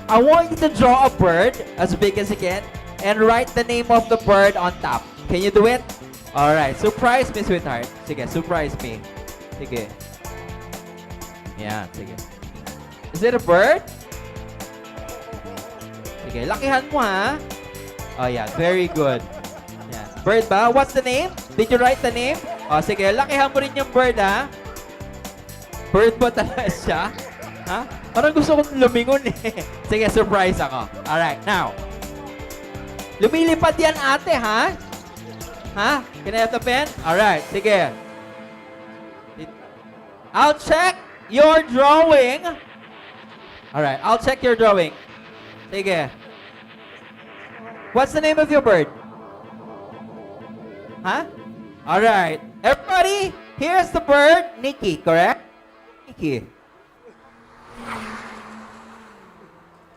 I want you to draw a bird as big as you can and write the name of the bird on top. Can you do it? Alright, surprise me, sweetheart. Sige, surprise me. Sige. Yan, sige. Is it a bird? Sige, lakihan mo ha. Oh yeah, very good. Yan. Bird ba? What's the name? Did you write the name? Oh, sige, lakihan mo rin yung bird ha. Bird ba talaga siya? Ha? Parang gusto kong lumingon eh. Sige, surprise ako. Alright, now. Lumilipad yan ate ha? Ha? Can I have the pen? Alright, sige. I'll check your drawing. Alright, I'll check your drawing. Sige. What's the name of your bird? Huh? Alright. Everybody, here's the bird. Nikki, correct? Nikki.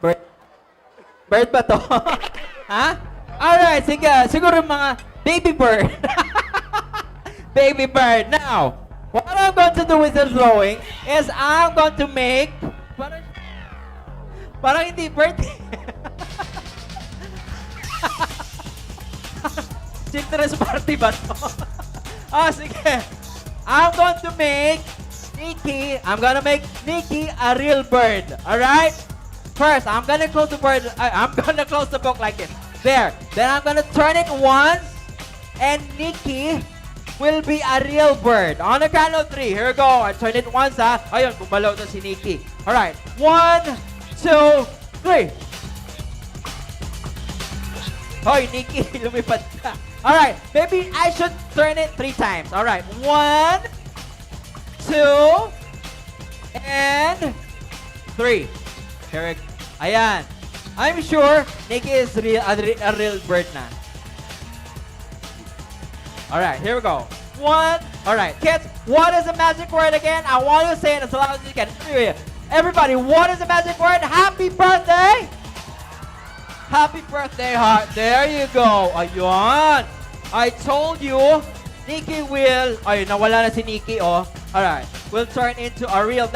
Bird. Bird ba to? Ha? Alright, sige. Siguro mga baby bird. Baby bird. Now, what I'm going to do with the drawing is I'm going to make... Parang hindi birthday. Children's party ba to? Sige. I'm going to make Nikki a real bird. Alright? First, I'm gonna close the bird. I'm gonna close the book like this. There. Then I'm gonna turn it once, and Nikki will be a real bird. On the count of 3. Here we go. I turn it once, ha. Ayun, gumalaw na si Nikki. Alright. 1, 2, 3. Hoy, Nikki, lumipad ka. Alright, maybe I should turn it 3 times. Alright, 1, 2, and 3. Here, ayan. I'm sure Nikki is a real bird na. Alright, here we go. 1. Alright, kids, what is the magic word again? I want you to say it as loud as you can. Everybody, what is the magic word? Happy birthday! Happy birthday, heart. There you go. Ayun. I told you, Nikki will... Ayun, nawala na si Nikki, oh. Alright. Will turn into a real...